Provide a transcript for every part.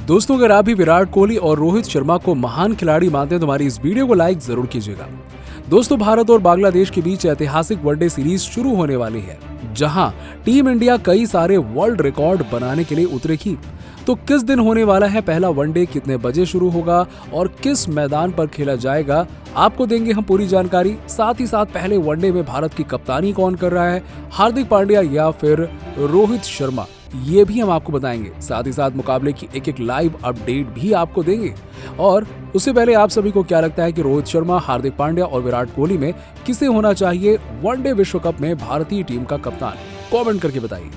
दोस्तों, अगर आप भी विराट कोहली और रोहित शर्मा को महान खिलाड़ी मानते हैं तो हमारी इस वीडियो को लाइक जरूर कीजिएगा। दोस्तों, भारत और बांग्लादेश के बीच ऐतिहासिक वनडे सीरीज शुरू होने वाली है, जहां टीम इंडिया कई सारे वर्ल्ड रिकॉर्ड बनाने के लिए उतरेगी। तो किस दिन होने वाला है पहला वनडे, कितने बजे शुरू होगा और किस मैदान पर खेला जाएगा, आपको देंगे हम पूरी जानकारी। साथ ही साथ पहले वनडे में भारत की कप्तानी कौन कर रहा है, हार्दिक पांड्या या फिर रोहित शर्मा, ये भी हम आपको बताएंगे। साथ ही साथ मुकाबले की एक एक लाइव अपडेट भी आपको देंगे। और उससे पहले आप सभी को क्या लगता है कि रोहित शर्मा, हार्दिक पांड्या और विराट कोहली में किसे होना चाहिए वनडे विश्व कप में भारतीय टीम का कप्तान, कमेंट करके बताइए।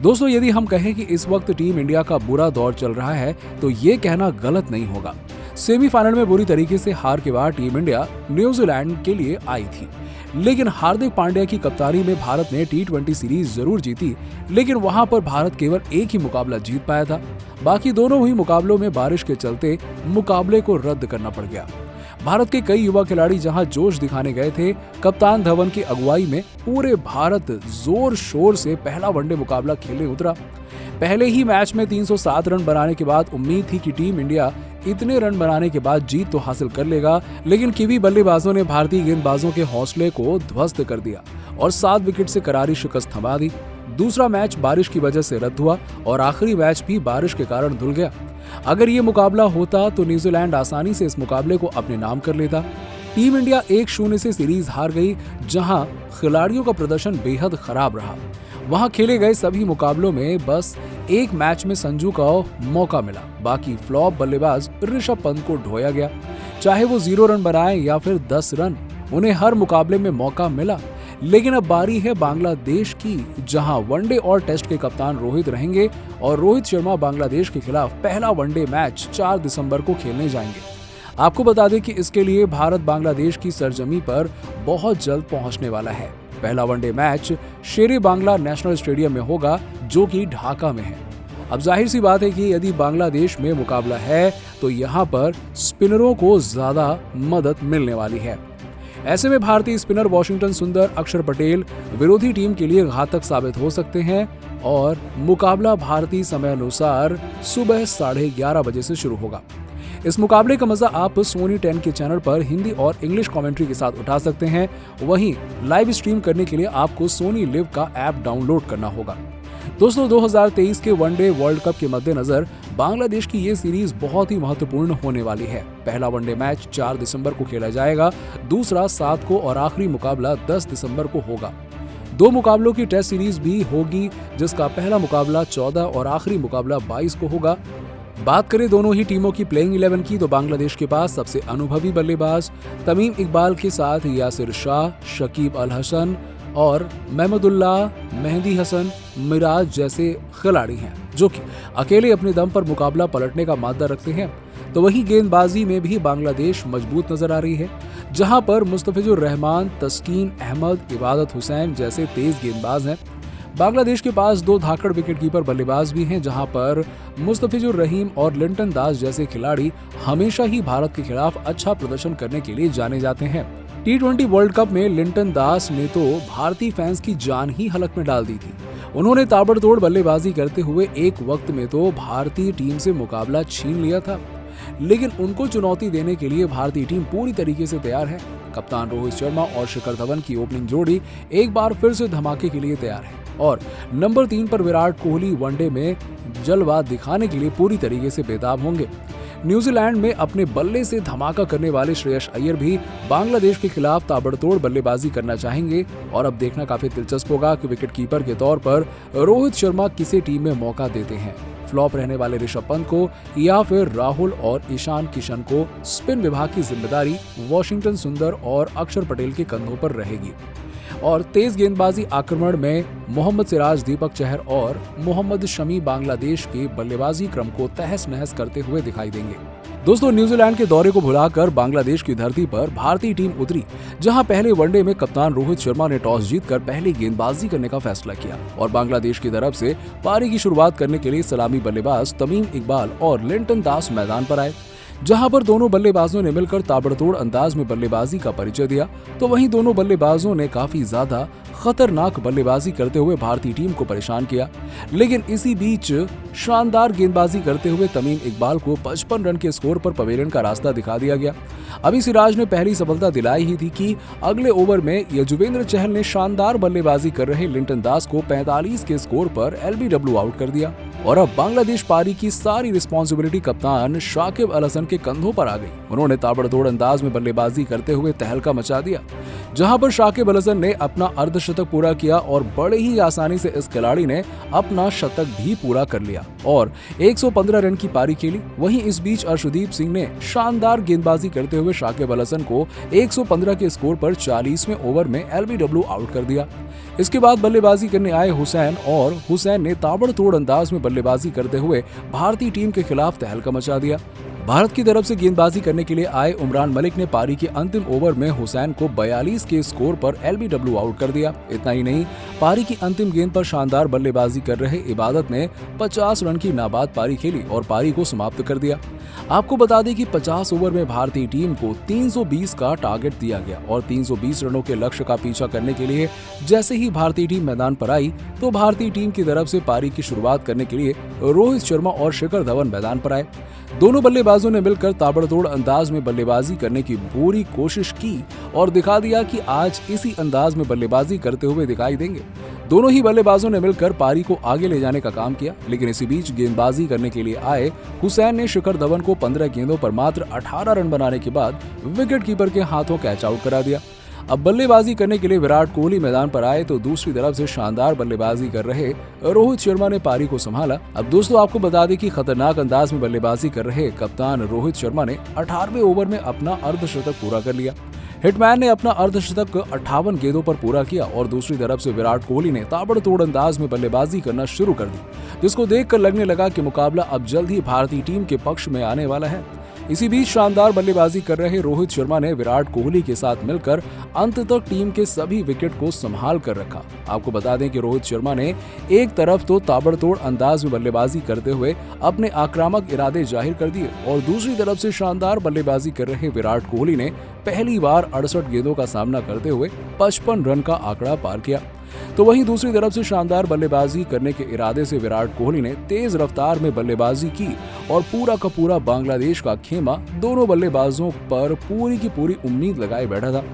दोस्तों, यदि हम कहें कि इस वक्त टीम इंडिया का बुरा दौर चल रहा है तो ये कहना गलत नहीं होगा। सेमीफाइनल में बुरी तरीके से हार के बाद टीम इंडिया न्यूजीलैंड के लिए आई थी, लेकिन हार्दिक पांड्या की कप्तानी में भारत ने T20 सीरीज जरूर जीती, लेकिन वहां पर भारत केवल एक ही मुकाबला जीत पाया था। बाकी दोनों ही मुकाबलों में बारिश के चलते मुकाबले को रद्द करना पड़ गया। भारत के कई युवा खिलाड़ी जहां जोश दिखाने गए थे, कप्तान धवन की अगुवाई में पूरे भारत जोर शोर से पहला वनडे मुकाबला खेलने उतरा। पहले ही मैच में 307 रन बनाने के बाद उम्मीद थी कि टीम इंडिया इतने रन बनाने के बाद जीत तो हासिल कर लेगा, लेकिन कीवी बल्लेबाजों ने भारतीय गेंदबाजों के हौसले को ध्वस्त कर दिया और 7 विकेट से करारी शिकस्त थमा दी। दूसरा मैच बारिश की वजह से रद्द हुआ और आखिरी मैच भी बारिश के कारण धुल गया। अगर ये मुकाबला होता तो न्यूजीलैंड आसानी से इस मुकाबले को अपने नाम कर लेता। टीम इंडिया 1-0 से सीरीज हार गई, जहां खिलाड़ियों का प्रदर्शन बेहद खराब रहा। वहां खेले गए सभी मुकाबलों में बस एक मैच में संजू का मौका मिला, बाकी फ्लॉप बल्लेबाज ऋषभ पंत को ढोया गया। चाहे वो 0 रन बनाए या फिर 10 रन, उन्हें हर मुकाबले में मौका मिला। लेकिन अब बारी है बांग्लादेश की, जहां वनडे और टेस्ट के कप्तान रोहित रहेंगे और रोहित शर्मा बांग्लादेश के खिलाफ पहला वनडे मैच 4 दिसंबर को खेलने जाएंगे। आपको बता दें कि इसके लिए भारत बांग्लादेश की सरजमी पर बहुत जल्द पहुंचने वाला है। पहला वनडे मैच शेरे बांग्ला नेशनल स्टेडियम में होगा, जो कि ढाका में है। अब जाहिर सी बात है कि यदि बांग्लादेश में मुकाबला है तो यहाँ पर स्पिनरों को ज्यादा मदद मिलने वाली है। ऐसे में भारतीय स्पिनर वाशिंगटन सुंदर, अक्षर पटेल विरोधी टीम के लिए घातक साबित हो सकते हैं और मुकाबला भारतीय समय अनुसार सुबह 11:30 बजे से शुरू होगा। इस मुकाबले का मजा आप सोनी 10 के चैनल पर हिंदी और इंग्लिश कमेंट्री के साथ उठा सकते हैं। वहीं लाइव स्ट्रीम करने के लिए आपको सोनी लिव का ऐप डाउनलोड करना होगा। दोस्तों, 2023 के वनडे वर्ल्ड कप के मद्देनजर बांग्लादेश की ये सीरीज बहुत ही महत्वपूर्ण होने वाली है। पहला वनडे मैच 4 दिसंबर को खेला जाएगा, दूसरा 7 को और आखिरी मुकाबला 10 दिसंबर को होगा। 2 मुकाबलों की टेस्ट सीरीज भी होगी, जिसका पहला मुकाबला 14 और आखिरी मुकाबला 22 को होगा। बात करें दोनों ही टीमों की प्लेइंग 11 की, तो बांग्लादेश के पास सबसे अनुभवी बल्लेबाज तमीम इकबाल के साथ यासिर शाह, शकीब अल हसन और महमूदुल्लाह, मेहदी हसन, मिराज जैसे खिलाड़ी हैं, जो कि अकेले अपने दम पर मुकाबला पलटने का मादा रखते हैं। तो वहीं गेंदबाजी में भी बांग्लादेश मजबूत नजर आ रही है, जहां पर मुस्तफिजुर रहमान, तस्कीन अहमद, इबादत हुसैन जैसे तेज गेंदबाज हैं। बांग्लादेश के पास 2 धाकड़ विकेटकीपर बल्लेबाज भी हैं, जहां पर मुस्तफिजुर रहीम और लिंटन दास जैसे खिलाड़ी हमेशा ही भारत के खिलाफ अच्छा प्रदर्शन करने के लिए जाने जाते हैं। T20 वर्ल्ड कप में लिंटन दास ने तो भारतीय फैंस की जान ही हलक में डाल दी थी। उन्होंने ताबड़तोड़ बल्लेबाजी करते हुए एक वक्त में तो भारतीय टीम से मुकाबला छीन लिया था, लेकिन उनको चुनौती देने के लिए भारतीय टीम पूरी तरीके से तैयार है। कप्तान रोहित शर्मा और शिखर धवन की ओपनिंग जोड़ी एक बार फिर से धमाके के लिए तैयार है और नंबर 3 पर विराट कोहली वनडे में जलवा दिखाने के लिए पूरी तरीके से बेताब होंगे। न्यूजीलैंड में अपने बल्ले से धमाका करने वाले श्रेयस अय्यर भी बांग्लादेश के खिलाफ ताबड़तोड़ बल्लेबाजी करना चाहेंगे और अब देखना काफी दिलचस्प होगा कि विकेटकीपर के तौर पर रोहित शर्मा किसे टीम में मौका देते हैं। फ्लॉप रहने वाले ऋषभ पंत को या फिर राहुल और ईशान किशन को स्पिन विभाग की जिम्मेदारी वाशिंगटन सुंदर और अक्षर पटेल के कंधों पर रहेगी और तेज गेंदबाजी आक्रमण में मोहम्मद सिराज, दीपक चहर और मोहम्मद शमी बांग्लादेश के बल्लेबाजी क्रम को तहस नहस करते हुए दिखाई देंगे। दोस्तों, न्यूजीलैंड के दौरे को भुलाकर बांग्लादेश की धरती पर भारतीय टीम उतरी, जहां पहले वनडे में कप्तान रोहित शर्मा ने टॉस जीतकर पहले गेंदबाजी करने का फैसला किया और बांग्लादेश की तरफ से पारी की शुरुआत करने के लिए सलामी बल्लेबाज तमीम इकबाल और लिंटन दास मैदान पर आए। जहां पर दोनों बल्लेबाजों ने मिलकर ताबड़तोड़ अंदाज में बल्लेबाजी का परिचय दिया, तो वहीं दोनों बल्लेबाजों ने काफी ज्यादा खतरनाक बल्लेबाजी करते हुए भारतीय टीम को परेशान किया। लेकिन इसी बीच शानदार गेंदबाजी करते हुए तमीम इकबाल को 55 रन के स्कोर पर पवेलियन का रास्ता दिखा दिया गया। अभी सिराज ने पहली सफलता दिलाई ही थी कि अगले ओवर में युजवेंद्र चहल ने शानदार बल्लेबाजी कर रहे लिंटन दास को 45 के स्कोर पर एलबीडब्ल्यू आउट कर दिया और अब बांग्लादेश पारी की सारी रिस्पांसिबिलिटी कप्तान शाकिब अल हसन के कंधों पर आ गई। उन्होंने ताबड़तोड़ अंदाज में बल्लेबाजी करते हुए तहलका मचा दिया, जहां पर शाकिब अल हसन ने अपना अर्धशतक पूरा किया और बड़े ही आसानी से इस खिलाड़ी ने अपना शतक भी पूरा कर लिया और 115 रन की पारी खेली। वहीं इस बीच अर्शदीप सिंह ने शानदार गेंदबाजी करते हुए शाकिब अल हसन को 115 के स्कोर पर 40वें ओवर में एलबीडब्ल्यू आउट कर दिया। इसके बाद बल्लेबाजी करने आए हुसैन ने ताबड़तोड़ अंदाज में बल्लेबाजी करते हुए भारतीय टीम के खिलाफ तहलका मचा दिया। भारत की तरफ से गेंदबाजी करने के लिए आए उमरान मलिक ने पारी के अंतिम ओवर में हुसैन को 42 के स्कोर पर एलबीडब्ल्यू आउट कर दिया। इतना ही नहीं, पारी की अंतिम गेंद पर शानदार बल्लेबाजी कर रहे इबादत ने 50 रन की नाबाद पारी खेली और पारी को समाप्त कर दिया। आपको बता दें कि 50 ओवर में भारतीय टीम को 320 का टारगेट दिया गया और 320 रनों के लक्ष्य का पीछा करने के लिए जैसे ही भारतीय टीम मैदान पर आई तो भारतीय टीम की तरफ से पारी की शुरुआत करने के लिए रोहित शर्मा और शिखर धवन मैदान पर आए। दोनों बल्लेबाजों ने मिलकर ताबड़तोड़ अंदाज में बल्लेबाजी करने की पूरी कोशिश की और दिखा दिया कि आज इसी अंदाज में बल्लेबाजी करते हुए दिखाई देंगे। दोनों ही बल्लेबाजों ने मिलकर पारी को आगे ले जाने का काम किया, लेकिन इसी बीच गेंदबाजी करने के लिए आए हुसैन ने शिखर धवन को 15 गेंदों पर मात्र 18 रन बनाने के बाद विकेट कीपर के हाथों कैच आउट करा दिया। अब बल्लेबाजी करने के लिए विराट कोहली मैदान पर आए तो दूसरी तरफ से शानदार बल्लेबाजी कर रहे रोहित शर्मा ने पारी को संभाला। अब दोस्तों आपको बता दें कि खतरनाक अंदाज में बल्लेबाजी कर रहे कप्तान रोहित शर्मा ने 18वें ओवर में अपना अर्धशतक पूरा कर लिया। हिटमैन ने अपना अर्धशतक 58 गेंदों पर पूरा किया और दूसरी तरफ से विराट कोहली ने ताबड़तोड़ अंदाज में बल्लेबाजी करना शुरू कर दी, जिसको देखकर लगने लगा कि मुकाबला अब जल्द ही भारतीय टीम के पक्ष में आने वाला है। इसी बीच शानदार बल्लेबाजी कर रहे रोहित शर्मा ने विराट कोहली के साथ मिलकर अंत तक टीम के सभी विकेट को संभाल कर रखा। आपको बता दें कि रोहित शर्मा ने एक तरफ तो ताबड़तोड़ अंदाज में बल्लेबाजी करते हुए अपने आक्रामक इरादे जाहिर कर दिए और दूसरी तरफ से शानदार बल्लेबाजी कर रहे विराट कोहली ने पहली बार 68 गेंदों का सामना करते हुए 55 रन का आंकड़ा पार किया। तो वहीं दूसरी तरफ से शानदार बल्लेबाजी करने के इरादे से विराट कोहली ने तेज रफ्तार में बल्लेबाजी की और पूरा का पूरा बांग्लादेश का खेमा दोनों बल्लेबाजों पर पूरी की पूरी उम्मीद लगाए बैठा था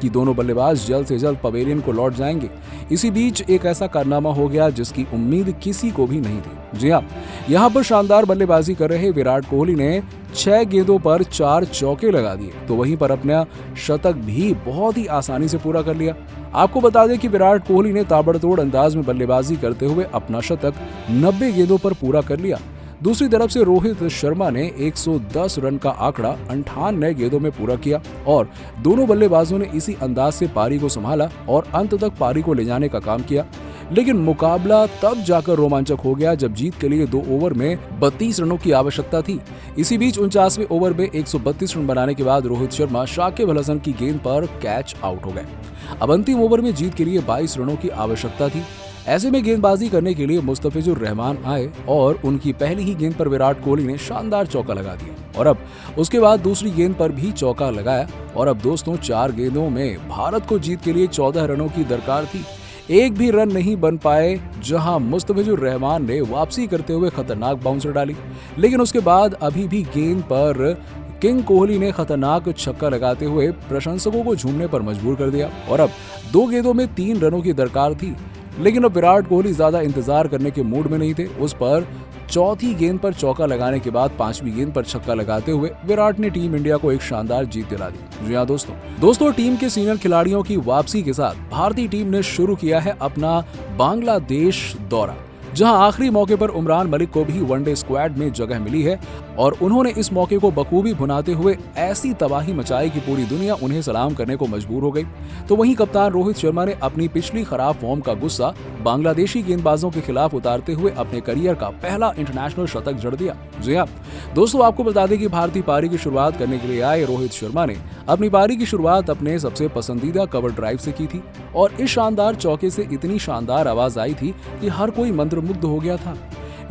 कि दोनों बल्लेबाज जल्द से जल्द पवेलियन को लौट जाएंगे। इसी बीच एक ऐसा कारनामा हो गया जिसकी उम्मीद किसी को भी नहीं थी। जी हाँ, यहाँ पर शानदार बल्लेबाजी कर रहे विराट कोहली ने 6 गेंदों पर 4 चौके लगा दिए, तो वहीं पर अपना शतक भी बहुत ही आसानी से पूरा कर लिया। आपको बता दें कि विराट कोहली ने ताबड़तोड़ अंदाज में बल्लेबाजी करते हुए अपना शतक 90 गेंदों पर पूरा कर लिया। दूसरी तरफ से रोहित शर्मा ने 110 रन का आंकड़ा 58 गेंदों में पूरा किया और दोनों बल्लेबाजों ने इसी अंदाज से पारी को संभाला और अंत तक पारी को ले जाने का काम किया। लेकिन मुकाबला तब जाकर रोमांचक हो गया जब जीत के लिए 2 ओवर में 32 रनों की आवश्यकता थी। इसी बीच 49वें ओवर में 132 रन बनाने के बाद रोहित शर्मा शाकिब अल हसन की गेंद पर कैच आउट हो गए। अब अंतिम ओवर में जीत के लिए 22 रनों की आवश्यकता थी। ऐसे में गेंदबाजी करने के लिए मुस्तफिजुर रहमान आए और उनकी पहली ही गेंद पर विराट कोहली ने शानदार चौका लगा दिया और अब उसके बाद दूसरी गेंद पर भी चौका लगाया और अब दोस्तों 4 गेंदों में भारत को जीत के लिए 14 रनों की दरकार थी। एक भी रन नहीं बन पाए, जहां मुस्तफिजुर रहमान ने वापसी करते हुए खतरनाक बाउंसर डाली, लेकिन उसके बाद अभी भी गेंद पर किंग कोहली ने खतरनाक छक्का लगाते हुए प्रशंसकों को झूमने पर मजबूर कर दिया और अब 2 गेंदों में 3 रनों की दरकार थी। लेकिन अब विराट कोहली ज्यादा इंतजार करने के मूड में नहीं थे। उस पर चौथी गेंद पर चौका लगाने के बाद 5वीं गेंद पर छक्का लगाते हुए विराट ने टीम इंडिया को एक शानदार जीत दिला दी। जी हाँ दोस्तों टीम के सीनियर खिलाड़ियों की वापसी के साथ भारतीय टीम ने शुरू किया है अपना बांग्लादेश दौरा, जहां आखिरी मौके पर उमरान मलिक को भी वनडे स्क्वाड में जगह मिली है और उन्होंने इस मौके को बखूबी भुनाते हुए ऐसी तबाही मचाई कि पूरी दुनिया उन्हें सलाम करने को मजबूर हो गई। तो वहीं कप्तान रोहित शर्मा ने अपनी पिछली खराब फॉर्म का गुस्सा बांग्लादेशी गेंदबाजों के खिलाफ उतारते हुए अपने करियर का पहला इंटरनेशनल शतक जड़ दिया। जी हाँ दोस्तों, आपको बता दें कि भारतीय पारी की शुरुआत करने के लिए आए रोहित शर्मा ने अपनी पारी की शुरुआत अपने सबसे पसंदीदा कवर ड्राइव से की थी और इस शानदार चौके से इतनी शानदार आवाज आई थी कि हर कोई मंत्रमुग्ध हो गया था।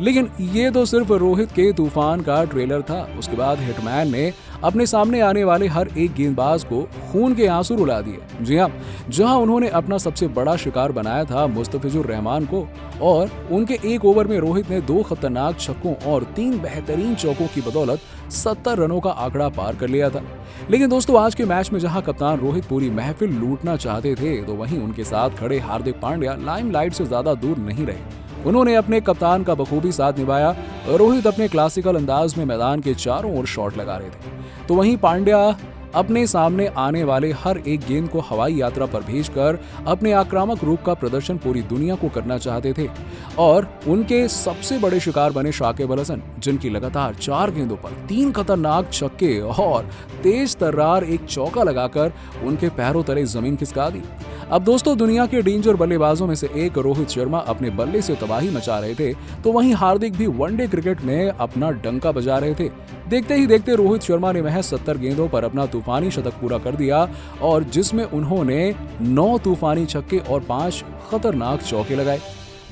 लेकिन ये तो सिर्फ रोहित के तूफान का ट्रेलर था। उसके बाद हिटमैन ने अपने सामने आने वाले हर एक गेंदबाज को खून के आंसू रुला दिए। जी हाँ, जहां उन्होंने अपना सबसे बड़ा शिकार बनाया था मुस्तफिजुर रहमान को, और उनके एक ओवर में रोहित ने 2 खतरनाक छक्कों और 3 बेहतरीन चौकों की बदौलत 70 रनों का आंकड़ा पार कर लिया था। लेकिन दोस्तों, आज के मैच में जहां कप्तान रोहित पूरी महफिल लूटना चाहते थे, तो वहीं उनके साथ खड़े हार्दिक पांड्या लाइमलाइट से ज्यादा दूर नहीं रहे। उन्होंने अपने कप्तान का बखूबी साथ निभाया। रोहित अपने क्लासिकल अंदाज में मैदान के चारों ओर शॉट लगा रहे थे, तो वहीं पांड्या अपने सामने आने वाले हर एक गेंद को हवाई यात्रा पर भेजकर अपने आक्रामक रूप का प्रदर्शन पूरी दुनिया को करना चाहते थे। और उनके सबसे बड़े शिकार बने शाकिब अल हसन, जिनकी लगातार 4 गेंदों पर 3 खतरनाक छक्के और तेज तर्रार एक चौका लगाकर उनके पैरों तले जमीन खिसका दी। अब दोस्तों, दुनिया के डेंजर बल्लेबाजों में से एक रोहित शर्मा अपने बल्ले से तबाही मचा रहे थे, तो वहीं हार्दिक भी वनडे क्रिकेट में अपना डंका बजा रहे थे। देखते ही देखते रोहित शर्मा ने महज 70 गेंदों पर अपना तूफानी शतक पूरा कर दिया, और जिसमें उन्होंने 9 तूफानी छक्के और 5 खतरनाक चौके लगाए।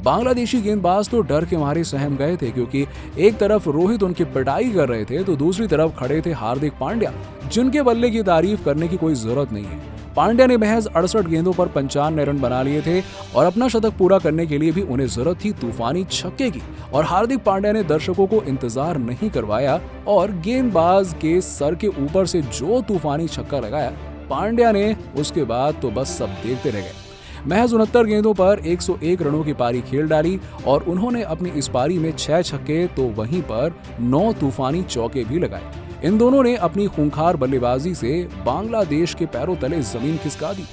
बांग्लादेशी गेंदबाज तो डर के मारे सहम गए थे, क्योंकि एक तरफ रोहित उनकी पिटाई कर रहे थे, तो दूसरी तरफ खड़े थे हार्दिक पांड्या, जिनके बल्ले की तारीफ करने की कोई जरूरत नहीं है। पांड्या ने महज 68 गेंदों पर 95 रन बना लिए थे, और अपना शतक पूरा करने के लिए भी उन्हें जरूरत थी तूफानी छक्के की। और हार्दिक पांड्या ने दर्शकों को इंतजार नहीं करवाया और गेंदबाज के सर के ऊपर से जो तूफानी छक्का लगाया, पांड्या ने उसके बाद तो बस सब देखते रह गए। महज 69 गेंदों पर 101 रनों की पारी खेल डाली, और उन्होंने अपनी इस पारी में 6 छक्के तो वहीं पर 9 तूफानी चौके भी लगाए। इन दोनों ने अपनी खूंखार बल्लेबाजी से बांग्लादेश के पैरों तले जमीन खिसका दी।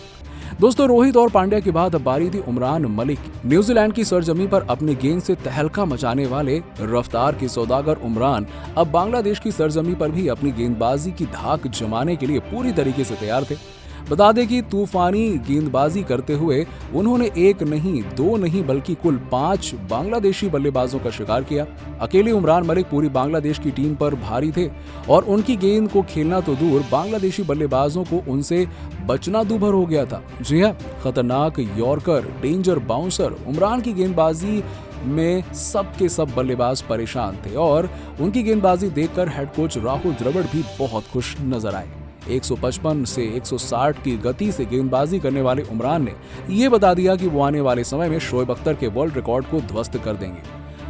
दोस्तों, रोहित और पांड्या के बाद अब बारी थी उमरान मलिक। न्यूजीलैंड की सरजमी पर अपनी गेंद से तहलका मचाने वाले रफ्तार के सौदागर उमरान अब बांग्लादेश की सरजमी पर भी अपनी गेंदबाजी की धाक जमाने के लिए पूरी तरीके से तैयार थे। बता दें कि तूफानी गेंदबाजी करते हुए उन्होंने 1 नहीं 2 नहीं बल्कि कुल 5 बांग्लादेशी बल्लेबाजों का शिकार किया। अकेले उमरान मलिक पूरी बांग्लादेश की टीम पर भारी थे, और उनकी गेंद को खेलना तो दूर, बांग्लादेशी बल्लेबाजों को उनसे बचना दूभर हो गया था। जी हाँ, खतरनाक यॉर्कर, डेंजर बाउंसर, उमरान की गेंदबाजी में सब के सब बल्लेबाज परेशान थे, और उनकी गेंदबाजी देखकर हेड कोच राहुल द्रविड़ भी बहुत खुश नजर आए। 155 से 160 की गति से गेंदबाजी करने वाले उमरान ने ये बता दिया कि वो आने वाले समय में शोएब अख्तर के वर्ल्ड रिकॉर्ड को ध्वस्त कर देंगे।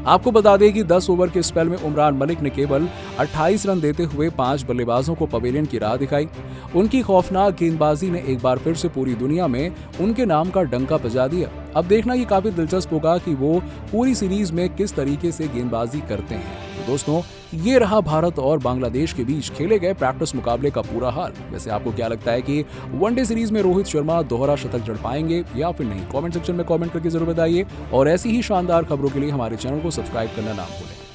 आपको बता दें कि 10 ओवर के स्पेल में उमरान मलिक ने केवल 28 रन देते हुए 5 बल्लेबाजों को पवेलियन की राह दिखाई। उनकी खौफनाक गेंदबाजी ने एक बार फिर से पूरी दुनिया में उनके नाम का डंका बजा दिया। अब देखना ये काफी दिलचस्प होगा कि वो पूरी सीरीज में किस तरीके से गेंदबाजी करते हैं। तो दोस्तों, ये रहा भारत और बांग्लादेश के बीच खेले गए प्रैक्टिस मुकाबले का पूरा हाल। वैसे आपको क्या लगता है कि वनडे सीरीज में रोहित शर्मा दोहरा शतक जड़ पाएंगे या फिर नहीं? कमेंट सेक्शन में कमेंट करके जरूर बताइए, और ऐसी ही शानदार खबरों के लिए हमारे चैनल को सब्सक्राइब करना ना भूलें।